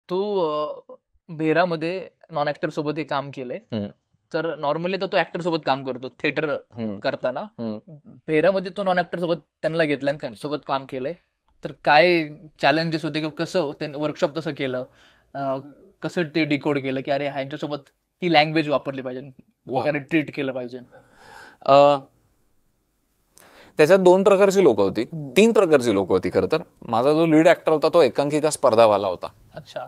तू भेरामध्ये non actor सोबत काम केलंय. तर नॉर्मली तर तो ऍक्टर सोबत काम करतो थिएटर करताना. भेरामध्ये तो नॉन ऍक्टर सोबत त्यांना घेतलं आणि त्यांच्यासोबत काम केलंय. तर काय चॅलेंजेस होते किंवा कसं त्यांनी वर्कशॉप तसं केलं, कसं ते डिकोड केलं की अरे ह्यांच्यासोबत ही लँग्वेज वापरली पाहिजे वगैरे ट्रीट केलं पाहिजे. त्याच्यात 2 प्रकारची लोक होती, 3 प्रकारची लोक होती. खरं तर माझा जो लीड ऍक्टर होता तो एकांकिका स्पर्धावाला होता. अच्छा.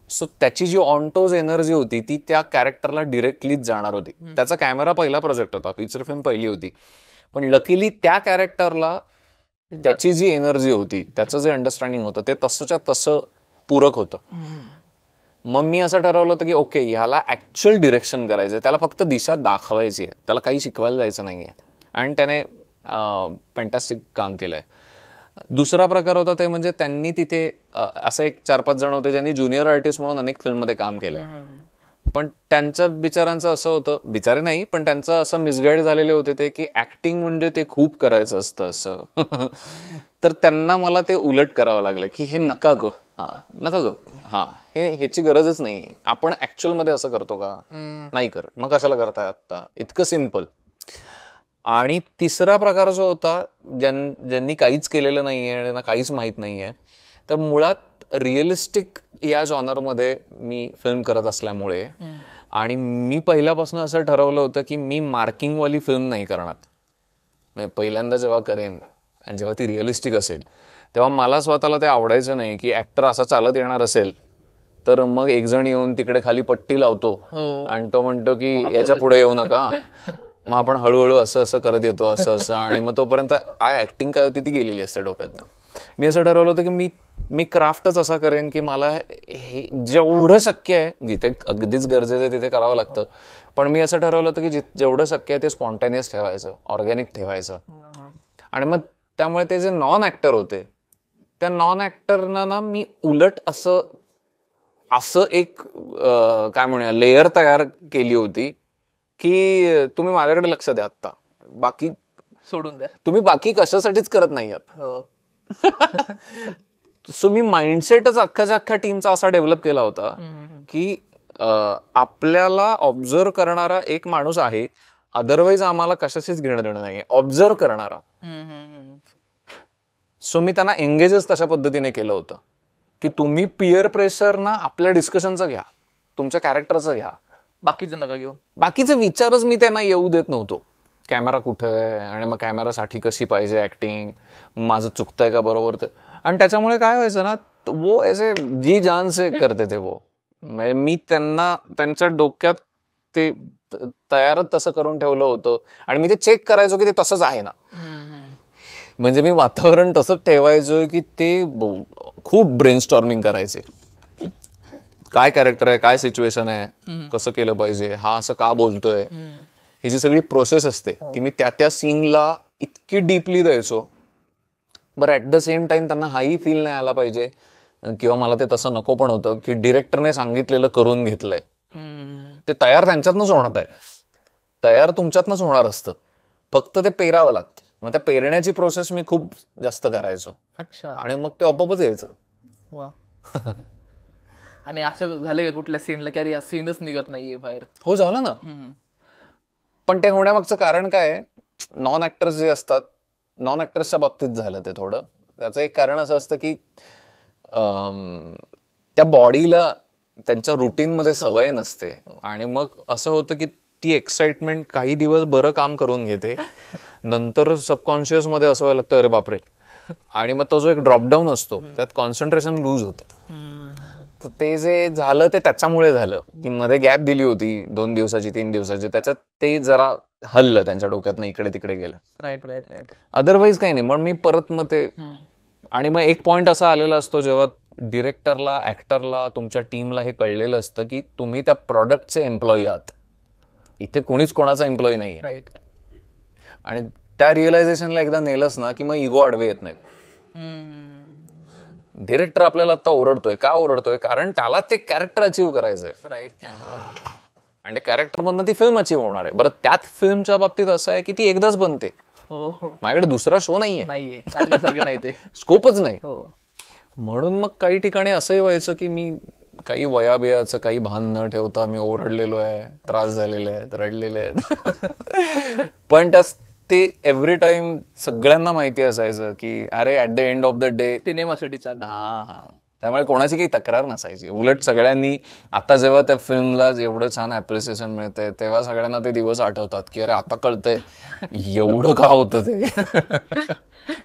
सो त्याची जी ऑनटोज एनर्जी होती ती त्या कॅरेक्टरला डिरेक्टलीच जाणार होती. त्याचा कॅमेरा पहिला प्रोजेक्ट होता, फीचर फिल्म पहिली होती, पण लकीली त्या कॅरेक्टरला त्याची जी एनर्जी होती, त्याचं जे अंडरस्टँडिंग होतं ते तसंच्या तसं पूरक होतं. मग मी असं ठरवलं होतं की ओके, ह्याला ऍक्च्युअल डिरेक्शन करायचंय, त्याला फक्त दिशा दाखवायची आहे, त्याला काही शिकवायला जायचं नाहीये. आणि त्याने फॅन्टॅस्टिक काम केलंय. दुसरा प्रकार होता ते म्हणजे त्यांनी तिथे असं एक 4-5 जण होते ज्यांनी ज्युनियर आर्टिस्ट म्हणून अनेक फिल्ममध्ये काम केलंय, पण त्यांचं बिचारांचं असं होतं, बिचारे नाही पण त्यांचं असं मिसगाईड झालेले होते ते की ऍक्टिंग म्हणजे ते खूप करायचं असतं असं. तर त्यांना मला ते उलट करावं लागलं की हे नका गो, नका गो, ह्याची गरजच नाही, आपण ऍक्च्युअल मध्ये असं करतो का, नाही कर, मग कशाला करताय आता, इतकं सिम्पल. आणि तिसरा प्रकार जो होता ज्यांनी काहीच केलेलं नाहीये आणि त्यांना काहीच माहित नाहीये, तर मुळात रिअलिस्टिक या जॉनरमध्ये मी फिल्म करत असल्यामुळे आणि मी पहिल्यापासून असं ठरवलं होतं की मी मार्किंगवाली फिल्म नाही करणार. पहिल्यांदा जेव्हा करेन आणि जेव्हा ती रिअलिस्टिक असेल तेव्हा मला स्वतःला ते आवडायचं नाही की ऍक्टर असा चालत येणार असेल तर मग एक जण येऊन तिकडे खाली पट्टी लावतो आणि तो म्हणतो की याच्या पुढे येऊ नका, मग आपण हळूहळू असं असं करत येतो असं असं, आणि मग तोपर्यंत ऍक्टिंग काय होती ती गेलेली असते डोक्यात. मी असं ठरवलं होतं की मी क्राफ्टच असा करेन की मला हे जेवढं शक्य आहे, जिथे अगदीच गरजेचं आहे तिथे करावं लागतं, पण मी असं ठरवलं होतं की जेवढं शक्य आहे ते स्पॉन्टेनियस ठेवायचं, ऑर्गॅनिक ठेवायचं. आणि मग त्यामुळे ते जे नॉन ऍक्टर होते त्या नॉन ऍक्टरना ना मी उलट असं एक काय म्हणूया लेयर तयार केली होती की तुम्ही माझ्याकडे लक्ष द्या, आता बाकी सोडून द्या, तुम्ही बाकी कशासाठीच करत नाही आहात. सो मी माइंडसेटच अख्खाच्या अख्ख्या टीमचा असा डेव्हलप केला होता की आपल्याला ऑब्झर्व करणारा एक माणूस आहे, अदरवाईज आम्हाला कशाशीच घेणं देणं नाहीये, ऑब्झर्व करणारा. सो मी त्यांना एंगेजच तशा पद्धतीने केलं होतं की तुम्ही पिअर प्रेशर ना आपल्या डिस्कशनचं घ्या, तुमच्या कॅरेक्टरचं घ्या, बाकीचं नका घेऊ. बाकीचे विचारच मी त्यांना येऊ देत नव्हतो. कॅमेरा कुठे आहे आणि मग कॅमेरासाठी कशी पाहिजे ऍक्टिंग, माझं चुकतंय का बरोबर ते. आणि त्याच्यामुळे काय व्हायचं ना, वो ऐसे जी जान से करते थे वो. मी त्यांना त्यांच्या डोक्यात ते तयारच तसं करून ठेवलं होतं आणि मी ते चेक करायचो की ते तसंच आहे ना. म्हणजे मी वातावरण तसंच ठेवायचो की ते खूप ब्रेनस्टॉर्मिंग करायचे, काय कॅरेक्टर आहे, काय सिच्युएशन आहे, कसं केलं पाहिजे, हा असं का बोलतोय, ही जी सगळी प्रोसेस असते ती मी त्या सीनला इतकी डीपली द्यायचो. बरं ऍट द सेम टाइम त्यांना हाही फील नाही आला पाहिजे किंवा मला ते तसं नको पण होतं की डिरेक्टरने सांगितलेलं करून घेतलंय. ते तयार त्यांच्यातनंच होणार आहे, तयार तुमच्यातनंच होणार असतं, फक्त ते पेरावं लागतं. मग त्या पेरण्याची प्रोसेस मी खूप जास्त करायचो. अच्छा. आणि मग ते आपोआपच यायचं. वा. आणि असं झालं का कुठल्या सीनला की अरे या सीनच निघत नाहीये बाहेर? हो, झालं ना. पण ते होण्यामागचं कारण काय, नॉन ऍक्टर्स जे असतात, नॉन ऍक्टर्सच्या बाबतीत झालं ते थोडं. त्याचं एक कारण असं असतं की त्या बॉडीला त्यांच्या रुटीन मध्ये सवय नसते आणि मग असं होतं की ती एक्साइटमेंट काही दिवस बरं काम करून घेते, नंतर सबकॉन्शियस मध्ये असं व्हायला लागतं अरे बापरे, आणि मग तो जो एक ड्रॉपडाऊन असतो त्यात कॉन्सन्ट्रेशन लूज होतं. तर ते जे झालं ते त्याच्यामुळे झालं की मध्ये गॅप दिली होती 2 दिवसाची 3 दिवसाची, त्याच्यात ते जरा हल्लं त्यांच्या डोक्यातनं, इकडे तिकडे गेलं. Right right right. अदरवाईज काही नाही. मग मी परत मग ते, आणि मग एक पॉइंट असा आलेला असतो जेव्हा डिरेक्टरला, ऍक्टरला, तुमच्या टीमला हे कळलेलं असतं की तुम्ही त्या प्रॉडक्टचे एम्प्लॉई आहात, इथे कोणीच कोणाचा एम्प्लॉई नाही. राईट. आणि त्या रिअलायझेशनला एकदा नेलंच ना की मग इगो आडवे येत नाहीत. डिरेक्टर आपल्याला आता ओरडतोय, का ओरडतोय, कारण त्याला ते कॅरेक्टर अचीव्ह करायचंय. राईट. आणि कॅरेक्टर मधनं ती फिल्म अचीव्ह होणार आहे. बरं त्यात फिल्मच्या बाबतीत असं आहे की ती एकदाच बनते, माझ्याकडे दुसरा शो नाहीये, नाही ते स्कोपच नाही. हो. म्हणून मग काही ठिकाणी असंही व्हायचं की मी काही वयाबियाचं काही भान न ठेवता मी ओरडलेलो आहे, त्रास झालेले आहेत, रडलेले आहेत. पण ते एव्हरी टाइम सगळ्यांना माहिती असायचं की अरे at the end of the day सिनेमासाठी चालू. हा, त्यामुळे कोणाची काही तक्रार नसायची. उलट सगळ्यांनी आता जेव्हा त्या फिल्मला एवढं छान अप्रिसिएशन मिळतंय तेव्हा सगळ्यांना ते दिवस आठवतात की अरे आता कळतंय एवढं का होतं ते.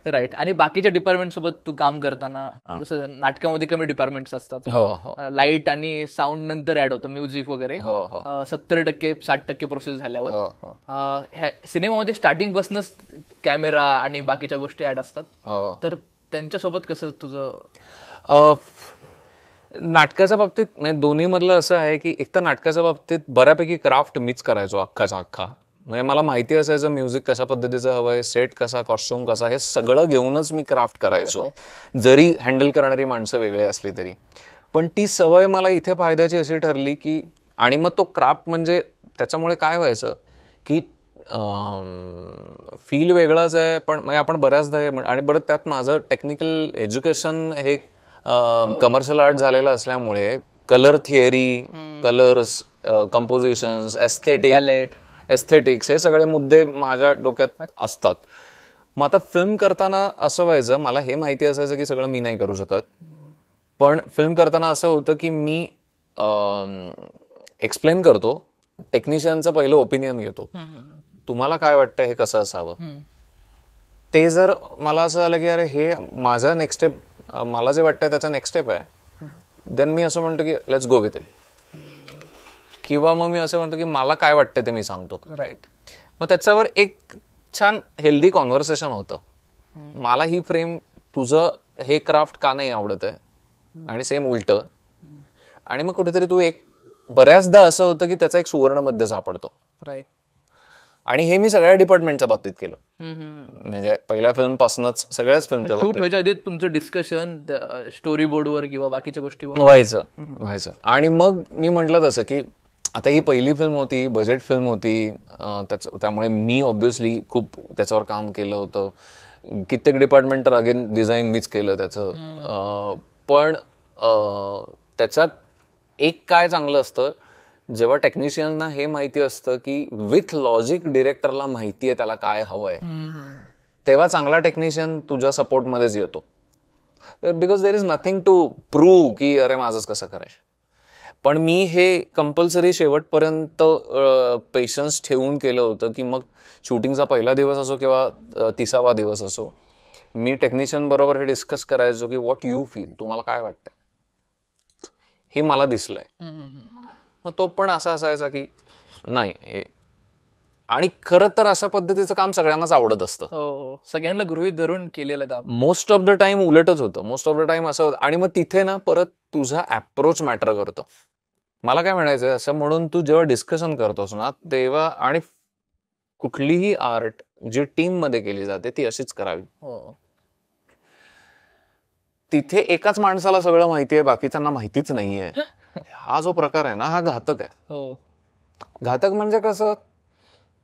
राईट. आणि बाकीच्या डिपार्टमेंट सोबत तू काम करताना जसं नाटकामध्ये कमी डिपार्टमेंट्स असतात, हो हो लाईट आणि साऊंड नंतर ऍड होतं, म्युझिक वगैरे हो हो 70% 60% प्रोसेस झाल्यावर. हो हो सिनेमामध्ये स्टार्टिंग पासूनच कॅमेरा आणि बाकीच्या गोष्टी ऍड असतात, हो. तर त्यांच्यासोबत कसं तुझं? नाटकाच्या बाबतीत म्हणजे दोन्ही मधलं असं आहे की एक तर नाटकाच्या बाबतीत बऱ्यापैकी क्राफ्ट मीच करायचो अख्खाचा अख्खा. म्हणजे मला माहिती असायचं म्युझिक कशा पद्धतीचं हवंय, सेट कसा, कॉस्ट्युम कसा, हे सगळं घेऊनच मी क्राफ्ट करायचो, जरी हँडल करणारी माणसं वेगळी असली तरी. पण ती सवय मला इथे फायद्याची अशी ठरली की, आणि मग तो क्राफ्ट म्हणजे त्याच्यामुळे काय व्हायचं की फील वेगळाच आहे. पण म्हणजे आपण बऱ्याचदा आणि बरं त्यात माझं टेक्निकल एज्युकेशन हे कमर्शियल आर्ट झालेलं असल्यामुळे colour theory, colours, compositions, aesthetics हे सगळे मुद्दे माझ्या डोक्यात असतात. मग आता फिल्म करताना असं व्हायचं, मला हे माहिती असायचं की सगळं मी नाही करू शकत. पण फिल्म करताना असं होतं की मी एक्सप्लेन करतो, टेक्निशियनचं पहिलं ओपिनियन घेतो, तुम्हाला काय वाटतं हे कसं असावं. ते जर मला असं झालं की अरे हे माझा नेक्स्ट स्टेप, मला जे वाटतं त्याचा नेक्स्ट स्टेप आहे, देन मी असं म्हणतो की लेट्स गो विथ इट. किंवा मग मी असं म्हणतो की मला काय वाटतं ते मी सांगतो. राईट. मग त्याच्यावर एक छान हेल्दी कॉन्व्हर्सेशन होतं. मला ही फ्रेम, तुझं हे क्राफ्ट का नाही आवडत आहे, आणि सेम उलट. आणि मग कुठेतरी तू एक, बऱ्याचदा असं होतं की त्याचा एक सुवर्ण मध्य सापडतो. राईट. आणि हे मी सगळ्या डिपार्टमेंटच्या बाबतीत केलं. म्हणजे पहिल्या फिल्म पासूनच सगळ्याच फिल्मच्या शूट व्हायच्या आधी तुमचं डिस्कशन स्टोरी बोर्डवर किंवा बाकीच्या गोष्टीवर व्हायचं. आणि मग मी म्हटलं तसं की आता ही पहिली फिल्म होती, बजेट फिल्म होती, त्यामुळे मी ऑब्व्हियसली खूप त्याच्यावर काम केलं होतं. कित्येक डिपार्टमेंट तर अगेन डिझाईन मीच केलं त्याचं. पण त्याच्यात एक काय चांगलं असतं, जेव्हा टेक्निशियनना हे माहिती असतं की विथ लॉजिक डिरेक्टरला माहिती आहे त्याला काय हवंय, तेव्हा चांगला टेक्निशियन तुझ्या सपोर्टमध्येच येतो. Because there is nothing to prove की अरे माझंच कसं करायचं. पण मी हे कंपल्सरी शेवटपर्यंत पेशन्स ठेवून केलं होतं की मग शूटिंगचा पहिला दिवस असो किंवा 30वा दिवस असो, मी टेक्निशियन बरोबर हे डिस्कस करायचो की व्हॉट यू फील, तुम्हाला काय वाटतंय, हे मला दिसलंय. मग तो पण असा असायचा की नाही हे. आणि खरं तर अशा पद्धतीचं काम सगळ्यांनाच आवडत असतं. हो, सगळ्यांना गृहीत धरून केलेलं काम. मोस्ट ऑफ द टाइम उलटच होतं. मोस्ट ऑफ द टाइम असं होतं. आणि मग तिथे ना परत तुझा अप्रोच मॅटर करतो. मला काय म्हणायचं असं, म्हणून तू जेव्हा डिस्कशन करतोस ना तेव्हा, आणि कुठलीही आर्ट जी टीम मध्ये केली जाते ती अशीच करावी. तिथे एकाच माणसाला सगळं माहितीये, बाकीच्यांना माहितीच नाहीये. हा जो प्रकार आहे ना हा घातक आहे. घातक म्हणजे कसं,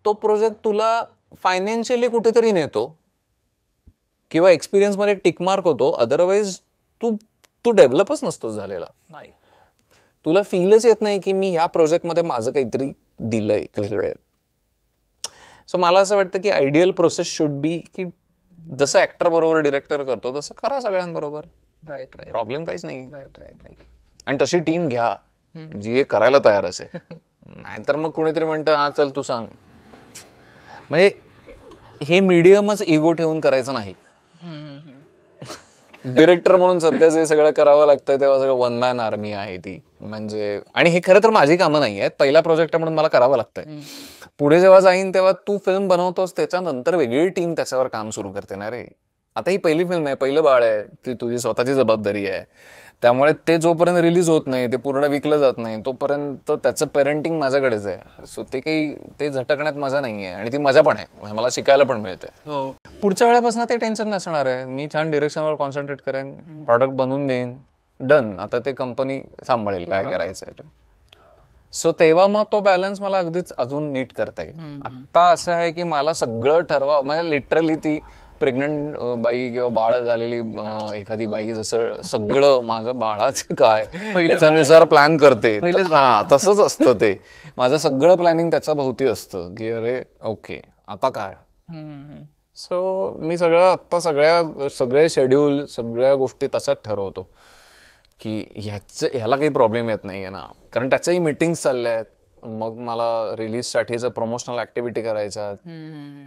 तो प्रोजेक्ट तुला फायनान्शियली कुठेतरी नेतो किंवा एक्सपिरियन्स मध्ये टिकमार्क होतो, अदरवाईज तू डेव्हलपच नसतो झालेला. नाही, तुला फीलच येत नाही की मी या प्रोजेक्टमध्ये माझं काहीतरी दिलंय. सो मला असं वाटतं की आयडियल प्रोसेस शुड बी की जसं ऍक्टर बरोबर डिरेक्टर करतो तसं करा सगळ्यांबरोबर. प्रॉब्लेम काहीच नाही. आणि तशी टीम घ्या जी हे करायला तयार असेल. नाहीतर मग कुणीतरी म्हणतं हा चल तू सांग. म्हणजे हे मीडियमच इगो ठेवून करायचं नाही. डिरेक्टर म्हणून सध्या जे सगळं करावं लागतं तेव्हा सगळं वन मॅन आर्मी आहे ती. म्हणजे आणि हे खरं तर माझी कामं नाही आहेत, पहिला प्रोजेक्ट म्हणून मला करावं लागतंय. पुढे जेव्हा जाईन तेव्हा तू फिल्म बनवतोस त्याच्यानंतर वेगळी टीम त्याच्यावर काम सुरू करते ना रे. आता ही पहिली फिल्म आहे, पहिलं बाळ आहे, ती तुझी स्वतःची जबाबदारी आहे. त्यामुळे ते जोपर्यंत रिलीज होत नाही, ते पूर्ण विकलं जात नाही, तोपर्यंत त्याचं पेरेंटिंग माझ्याकडेच आहे. सो ते काही ते झटकण्यात मजा नाहीये, आणि ती मजा पण आहे, मला शिकायला पण मिळते. पुढच्या वेळेपासून ते टेन्शन नसणार आहे. मी छान डिरेक्शनवर कॉन्सन्ट्रेट करेन, प्रॉडक्ट बनवून देईन, डन. आता ते कंपनी सांभाळेल काय करायचं. सो तेव्हा मग तो बॅलन्स मला अगदीच अजून नीट करता येईल. आता असं आहे की मला सगळं ठरवा, म्हणजे लिटरली ती प्रेग्नंट बाई किंवा बाळ झालेली एखादी बाई जसं सगळं माझं बाळाचं काय त्याच्यानुसार प्लॅन करते, हा तसंच असतं ते. माझं सगळं प्लॅनिंग त्याच्या भोवती असतं की अरे ओके आता काय. सो मी आता सगळे शेड्यूल सगळ्या गोष्टी तशाच ठरवतो की ह्याला काही प्रॉब्लेम येत नाहीये ना, कारण त्याच्याही मीटिंग्स चालल्या आहेत. मग मला रिलीजसाठीचं प्रमोशनल ऍक्टिव्हिटी करायच्या.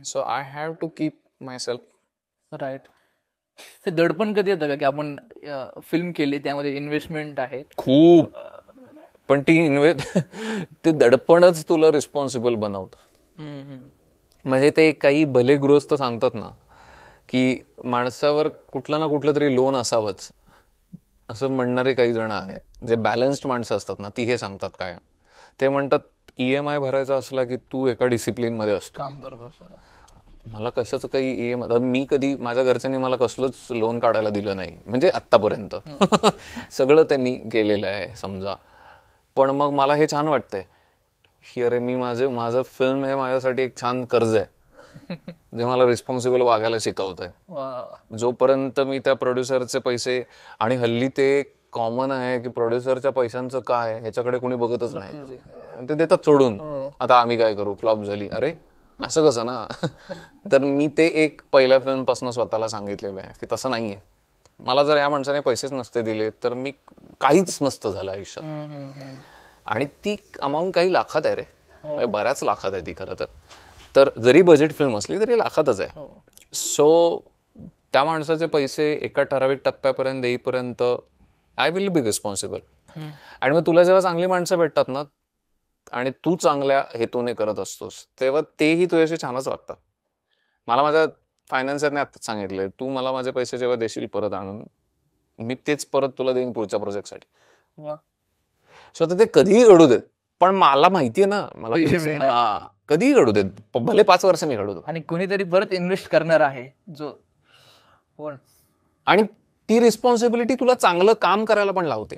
So I have to keep myself right. ते दडपण कधी येतं का की आपण फिल्म केली त्यामध्ये इन्व्हेस्टमेंट आहे खूप, पण ते दडपणच तुला रिस्पॉन्सिबल बनवतं. म्हणजे ते काही भले गृहस्थ सांगतात ना की माणसावर कुठलं ना कुठलं तरी लोन असावंच, असं म्हणणारे काही जण आहेत. जे बॅलन्स्ड माणसं असतात ना ती हे सांगतात काय, ते म्हणतात EMI भरायचा असला की तू एका डिसिप्लिन मध्ये असतो. काम बरोबर. मला कशाचं काही EMI, मी कधी माझ्या घरच्यांनी मला कसलंच लोन काढायला दिलं नाही म्हणजे आत्तापर्यंत. सगळं त्यांनी केलेलं आहे समजा. पण मग मला हे छान वाटतंय की अरे मी माझं फिल्म हे माझ्यासाठी एक छान कर्ज आहे जे मला रिस्पॉन्सिबल वागायला शिकवत आहे. जोपर्यंत मी त्या प्रोड्युसरचे पैसे, आणि हल्ली ते कॉमन आहे की प्रोड्युसरच्या पैशांचं काय ह्याच्याकडे कोणी बघतच नाही, ते देतात सोडून. आता आम्ही काय करू, फ्लॉप झाली, अरे असं कसं ना. तर मी ते एक पहिल्या फिल्म पासून स्वतःला सांगितलेलं आहे की तसं नाहीये. मला जर या माणसाने पैसेच नसते दिले तर मी काहीच नसतं झालं आयुष्यात. आणि ती अमाऊंट काही लाखात आहे रे, बऱ्याच लाखात आहे ती खरं तर जरी बजेट फिल्म असली तरी लाखातच आहे. सो त्या माणसाचे पैसे एका ठराविक टप्प्यापर्यंत येईपर्यंत आय विल बी रिस्पॉन्सिबल. आणि मग तुला जेव्हा चांगली माणसं भेटतात ना आणि तू चांगल्या हेतूने करत असतोस तेव्हा तेही तुझ्याशी छानच वागतात. मला माझ्या फायनान्सरने आत्ताच सांगितलंय, तू मला माझे पैसे जेव्हा देशील परत आणून मी तेच परत तुला देईन पुढच्या प्रोजेक्टसाठी. सो आता ते कधीही घडू देत, पण मला माहितीये ना मला कधीही घडू देत, भले 5 वर्ष मी घडू. आणि कोणीतरी परत इन्व्हेस्ट करणार आहे जो कोण, आणि ती रिस्पॉन्सिबिलिटी तुला चांगलं काम करायला पण लावते.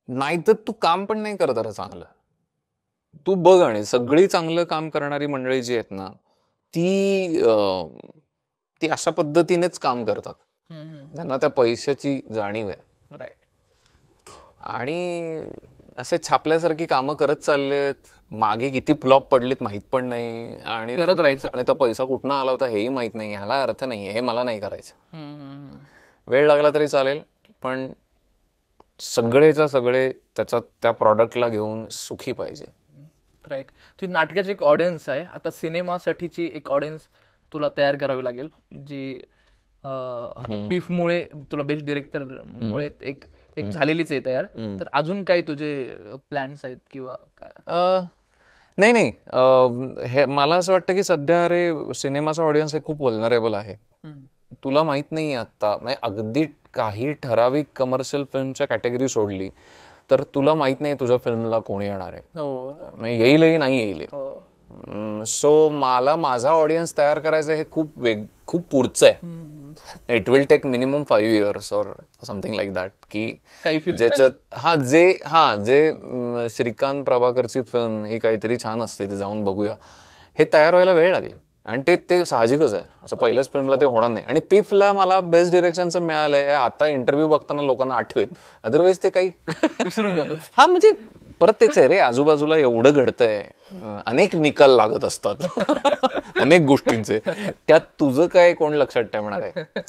नाहीतर तू काम पण नाही करत चांगलं. तू बघ, आणि सगळी चांगलं काम करणारी मंडळी जी आहेत ना ती अशा पद्धतीनेच काम करतात. त्यांना त्या पैशाची जाणीव आहे. आणि असे छापल्यासारखी कामं करत चाललेत, मागे किती फ्लॉप पडलेत माहित पण नाही, आणि करत राहायचं. आणि तो पैसा कुठनं आला होता हेही माहित नाही, ह्याला अर्थ नाही, हे मला नाही करायचं. वेळ लागला तरी चालेल, पण सगळेच्या सगळे त्या प्रॉडक्टला घेऊन सुखी पाहिजे. राईट. तुझी नाटकाची एक ऑडियन्स आहे, आता सिनेमासाठीची एक ऑडियन्स तुला तयार करावी लागेल, जी पीफ मुळे तुला बेस्ट डिरेक्टर मुळे एक झालेलीच आहे तयार. तर अजून काही तुझे प्लॅन्स आहेत किंवा काय? नाही, हे मला असं वाटतं की सध्या अरे सिनेमाचा ऑडियन्स हे खूप व्हल्नरेबल आहे. तुला माहित नाही आता, म्हणजे अगदी काही ठराविक कमर्शियल फिल्मच्या कॅटेगरी सोडली तर तुला माहित नाही तुझ्या फिल्मला कोणी येणार आहे, येईलही नाही येईल. सो मला माझा ऑडियन्स तयार करायचं हे खूप पुढचं आहे. It will take minimum 5 years और समथिंग लाईक दॅट, की ज्याच्यात जे श्रीकांत प्रभाकरची फिल्म ही काहीतरी छान असते, ते जाऊन बघूया, हे तयार व्हायला वेळ लागेल. आणि ते साहजिकच आहे, असं पहिल्याच फिल्मला ते होणार नाही. आणि पीफला मला बेस्ट डिरेक्शनचं मिळालंय, आता इंटरव्ह्यू बघताना लोकांना आठवेल, अदरवाईज ते काही हा म्हणजे परत तेच आहे रे, आजूबाजूला एवढं घडतंय, अनेक निकाल लागत असतात अनेक गोष्टींचे, त्यात तुझं काय कोण लक्षात ठेवणार आहे.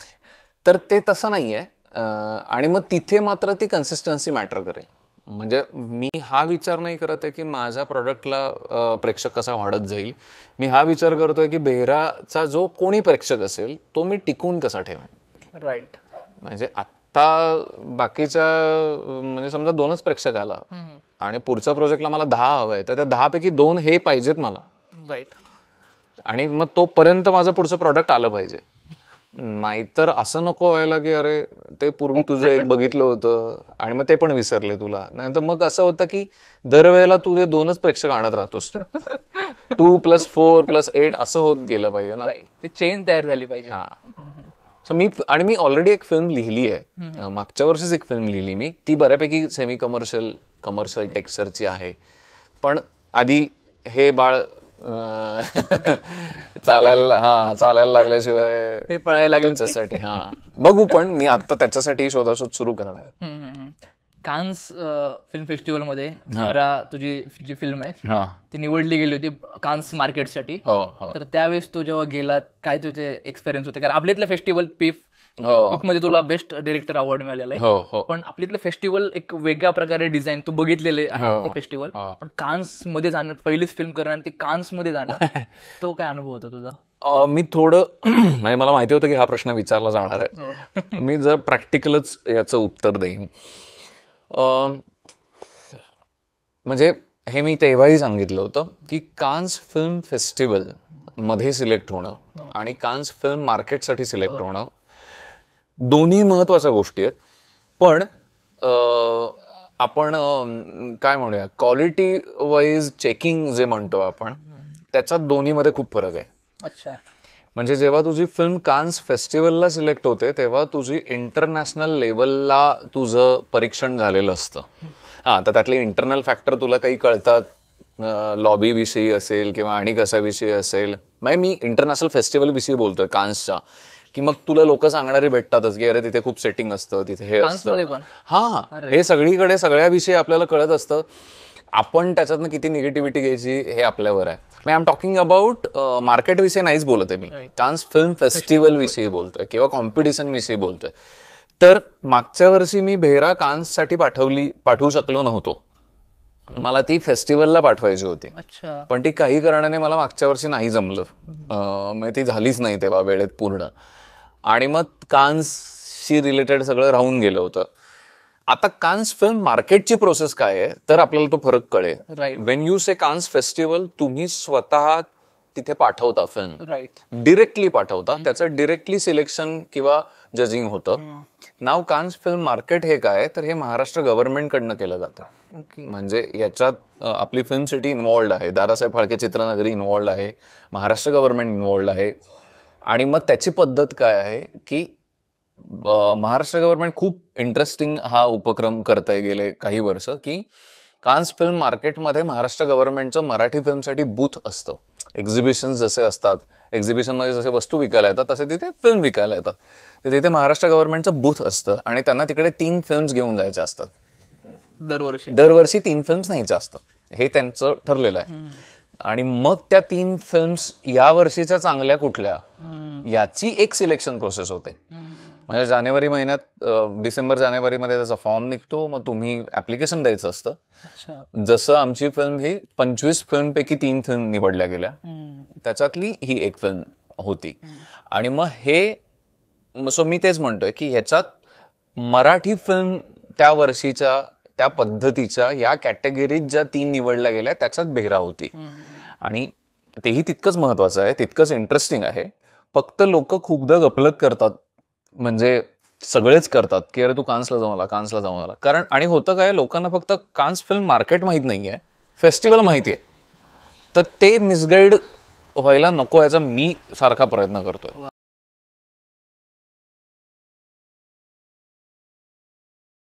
तर ते तसं नाहीये. आणि मग तिथे मात्र ती कन्सिस्टन्सी मॅटर करेल. म्हणजे मी हा विचार नाही करत आहे की माझ्या प्रोडक्टला प्रेक्षक कसा वाढत जाईल, मी हा विचार करतोय की बेहराचा जो कोणी प्रेक्षक असेल तो मी टिकून कसा ठेवेन. राईट. म्हणजे आता बाकीच्या म्हणजे समजा 2च प्रेक्षक आला आणि पुढच्या प्रोजेक्टला मला 10 हवंय, तर त्या 10 पैकी 2 हे पाहिजेत मला. राईट. आणि मग तोपर्यंत माझं पुढचं प्रोडक्ट आलं पाहिजे. नाहीतर असं नको व्हायला की अरे ते पूर्वी तुझं एक बघितलं होतं आणि मग ते पण विसरले तुला. नाहीतर मग असं होतं की दरवेळेला तू ते 2च प्रेक्षक आणत राहतोस. 2 + 4 + 8 असं होत गेलं पाहिजे ना, ते चेन तयार झाली पाहिजे. सो मी ऑलरेडी एक फिल्म लिहिली आहे, मागच्या वर्षीच एक फिल्म लिहिली मी, ती बऱ्यापैकी सेमी कमर्शियल टेक्स्चरची आहे. पण आधी हे बाळ चालायला लागल्याशिवाय ते पळायला लागेल. त्याच्यासाठी बघू, पण मी आता त्याच्यासाठी शोधाशोध सुरू करणार. कान्स फिल्म फेस्टिवल मध्ये तुझी जी फिल्म आहे ती निवडली गेली होती कान्स मार्केटसाठी. तर त्यावेळेस तू जेव्हा गेला, काय तुझे एक्सपिरियन्स होते? कारण आपल्यातलं फेस्टिवल पीफ मध्ये तुला बेस्ट डायरेक्टर अवॉर्ड मिळालेला आहे, पण आपल्यातलं फेस्टिवल एक वेगळ्या प्रकारे डिझाईन तू बघितलेले फेस्टिवल, पण कान्स मध्ये जाणं, पहिलीच फिल्म करणार ती कान्स मध्ये जाणं, तो काय अनुभव होता तुझा? मी थोडं म्हणजे मला माहिती होतं की हा प्रश्न विचारला जाणार आहे. मी जर प्रॅक्टिकलच याचं उत्तर देईन. म्हणजे हे मी तेव्हाही सांगितलं होतं की कान्स फिल्म फेस्टिवल मध्ये सिलेक्ट होणं आणि कान्स फिल्म मार्केटसाठी सिलेक्ट होणं दोन्ही महत्वाच्या गोष्टी आहेत. पण आपण काय म्हणूया, क्वालिटी वाईज चेकिंग जे म्हणतो आपण, त्याच्यात दोन्हीमध्ये खूप फरक आहे. अच्छा. म्हणजे जेव्हा तुझी फिल्म कान्स फेस्टिवलला सिलेक्ट होते तेव्हा तुझी इंटरनॅशनल लेवलला तुझं परीक्षण झालेलं असतं. तर त्यातले इंटरनल फॅक्टर तुला काही कळतात, लॉबी विषयी असेल किंवा आणि कशाविषयी असेल. म्हणजे मी इंटरनॅशनल फेस्टिवल विषयी बोलतोय कान्सच्या, की मग तुला लोक सांगणारे भेटतातच की अरे तिथे खूप सेटिंग असतं, तिथे हे असतं. हे सगळीकडे सगळ्याविषयी आपल्याला कळत असतं. आपण त्याच्यातनं किती निगेटिव्हिटी घ्यायची हे आपल्यावर आहे. I am talking about market विषयी नाहीच बोलत आहे मी, कान्स फिल्म फेस्टिवल विषयी बोलतोय किंवा कॉम्पिटिशन विषयी बोलतोय. तर मागच्या वर्षी मी भेरा कान्ससाठी पाठवू शकलो नव्हतो. मला ती फेस्टिवलला पाठवायची होती, पण ती काही कारणाने मला मागच्या वर्षी नाही जमलं. म्हणजे ती झालीच नाही तेव्हा वेळेत पूर्ण, आणि मग कान्सशी रिलेटेड सगळं राहून गेलं होतं. आता कान्स फिल्म मार्केटची प्रोसेस काय आहे तर आपल्याला तो फरक कळेल. Wien you say Cannes festival, तुम्ही स्वतः तिथे पाठवता फिल्म, डिरेक्टली पाठवता, त्याचं डिरेक्टली सिलेक्शन किंवा जजिंग होतं. नाव कान्स फिल्म मार्केट हे काय तर हे महाराष्ट्र गव्हर्नमेंट कडनं केलं जातं. म्हणजे याच्यात आपली फिल्म सिटी इन्व्हॉल्ड आहे, दादासाहेब फाळके चित्रनगरी इन्व्हॉल्ड आहे, महाराष्ट्र गव्हर्नमेंट इन्व्हॉल्ड आहे. आणि मग त्याची पद्धत काय आहे की महाराष्ट्र गव्हर्नमेंट खूप इंटरेस्टिंग हा उपक्रम करताय गेले काही वर्ष, की कान्स फिल्म मार्केटमध्ये महाराष्ट्र गव्हर्नमेंटचं मराठी फिल्मसाठी बूथ असतं. एक्झिबिशन जसे असतात, एक्झिबिशनमध्ये जसे वस्तू विकायला येतात तसे तिथे फिल्म विकायला येतात. तर तिथे महाराष्ट्र गव्हर्नमेंटचं बूथ असतं आणि त्यांना तिकडे 3 फिल्म्स घेऊन जायच्या असतात. दरवर्षी 3 फिल्म्स न्यायच्या असतात, हे त्यांचं ठरलेलं आहे. आणि मग त्या 3 फिल्म्स या वर्षीच्या चांगल्या कुठल्या याची एक सिलेक्शन प्रोसेस होते. म्हणजे जानेवारी महिन्यात, डिसेंबर जानेवारीमध्ये त्याचा फॉर्म निघतो, मग तुम्ही ऍप्लिकेशन द्यायचं असतं. जसं आमची फिल्म ही 25 फिल्मपैकी 3 फिल्म निवडल्या गेल्या, त्याच्यातली ही एक फिल्म होती. आणि मग सो मी तेच म्हणतोय की ह्याच्यात मराठी फिल्म त्या वर्षीच्या त्या पद्धतीच्या या कॅटेगरीत ज्या 3 निवडल्या गेल्या त्याच्यात भेरा होती. आणि तेही तितकंच महत्वाचं आहे, तितकंच इंटरेस्टिंग आहे. फक्त लोक खूपदा गफलत करतात, म्हणजे सगळेच करतात की अरे तू कान्सला जाऊन आला. कारण आणि होतं काय, लोकांना फक्त कान्स फिल्म मार्केट माहित नाहीये, फेस्टिवल माहिती आहे. तर ते मिसगाईड व्हायला नको याचा मी सारखा प्रयत्न करतोय.